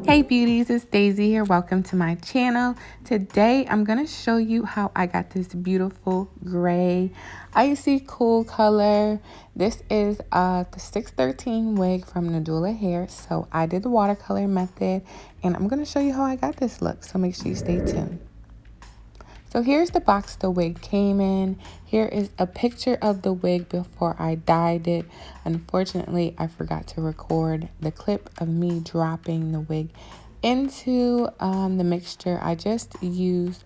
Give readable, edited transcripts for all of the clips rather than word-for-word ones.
Hey beauties, it's Daisy here. Welcome to my channel. Today I'm going to show you how I got this beautiful gray icy cool color. This is the 613 wig from Nadula hair. So I did the watercolor method and I'm going to show you how I got this look. So make sure you stay tuned. So here's the box the wig came in. Here is a picture of the wig before I dyed it. Unfortunately, I forgot to record the clip of me dropping the wig into the mixture. I just used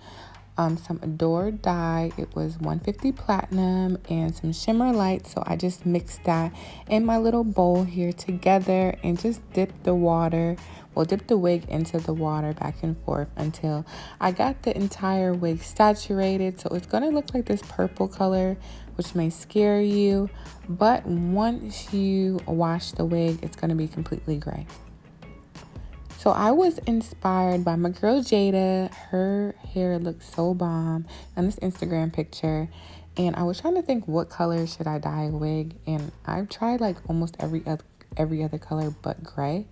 some Adore dye. It was 150 platinum and some shimmer light. So I just mixed that in my little bowl here together and just dipped the wig into the water back and forth until I got the entire wig saturated. So it's going to look like this purple color, which may scare you, but once you wash the wig, it's going to be completely gray. So I was inspired by my girl Jayda. Her hair looks so bomb on this Instagram picture. And I was trying to think what color should I dye a wig. And I've tried like almost every other color but gray.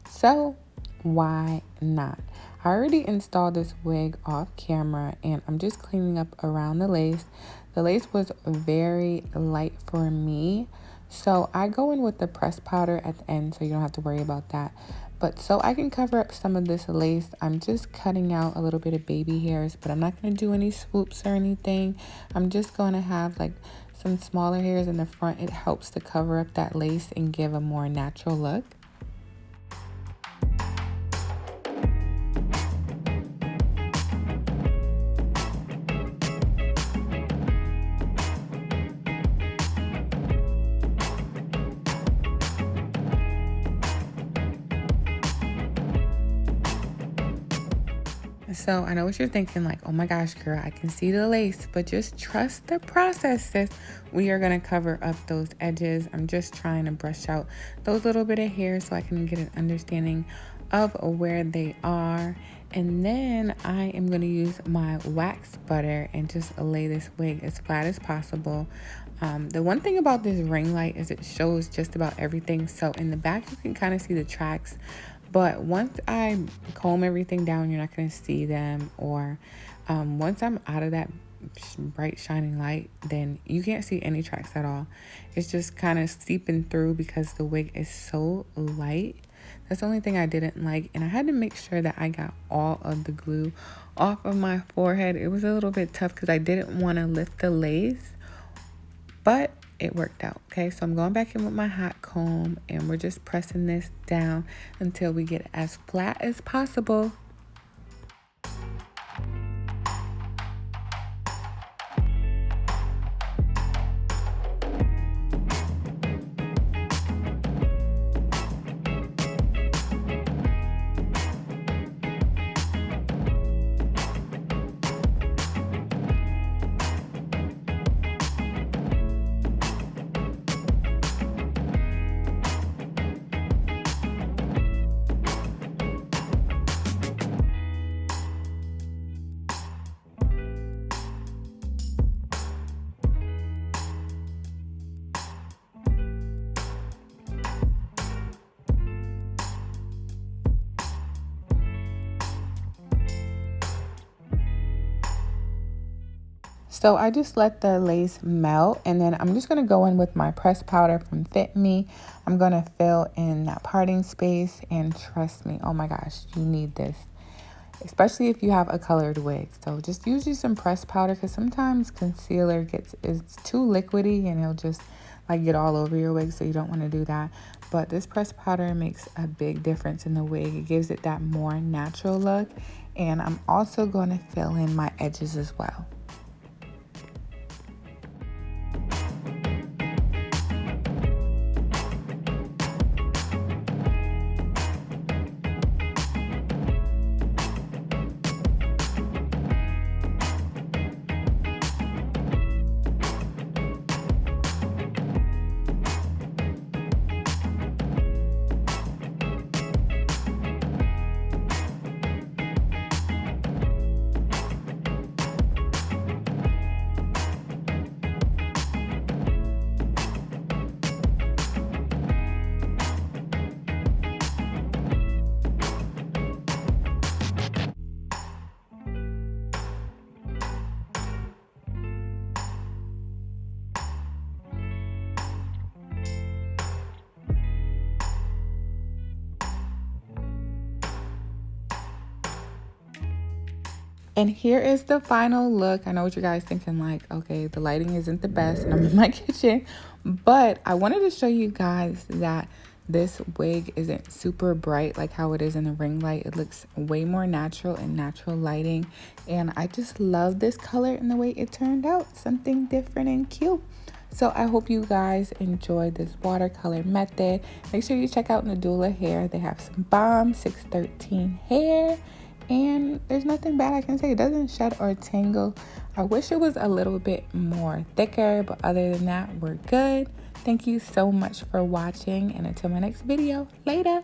So why not? I already installed this wig off camera and I'm just cleaning up around the lace. The lace was very light for me. So I go in with the pressed powder at the end so you don't have to worry about that. But so I can cover up some of this lace, I'm just cutting out a little bit of baby hairs, but I'm not going to do any swoops or anything. I'm just going to have like some smaller hairs in the front. It helps to cover up that lace and give a more natural look. So I know what you're thinking, like, oh my gosh, girl, I can see the lace, but just trust the process, sis. We are going to cover up those edges. I'm just trying to brush out those little bit of hair so I can get an understanding of where they are. And then I am going to use my wax butter and just lay this wig as flat as possible. The one thing about this ring light is it shows just about everything. So in the back, you can kind of see the tracks. But once I comb everything down, you're not going to see them. Or once I'm out of that bright shining light, then you can't see any tracks at all. It's just kind of seeping through because the wig is so light. That's the only thing I didn't like. And I had to make sure that I got all of the glue off of my forehead. It was a little bit tough because I didn't want to lift the lace, but it worked out. Okay, so I'm going back in with my hot comb and we're just pressing this down until we get as flat as possible. So I just let the lace melt and then I'm just going to go in with my pressed powder from Fit Me. I'm going to fill in that parting space and trust me, oh my gosh, you need this, especially if you have a colored wig. So just use you some pressed powder because sometimes concealer is too liquidy and it'll just like get all over your wig, so you don't want to do that. But this pressed powder makes a big difference in the wig. It gives it that more natural look. And I'm also going to fill in my edges as well. And here is the final look. I know what you guys thinking, like, okay, the lighting isn't the best and I'm in my kitchen, but I wanted to show you guys that this wig isn't super bright like how it is in the ring light. It looks way more natural in natural lighting, and I just love this color and the way it turned out. Something different and cute. So I hope you guys enjoyed this watercolor method. Make sure you check out Nadula hair. They have some bomb 613 hair, and there's nothing bad I can say. It doesn't shed or tangle. I wish it was a little bit more thicker, but other than that, we're good. Thank you so much for watching, and until my next video, later.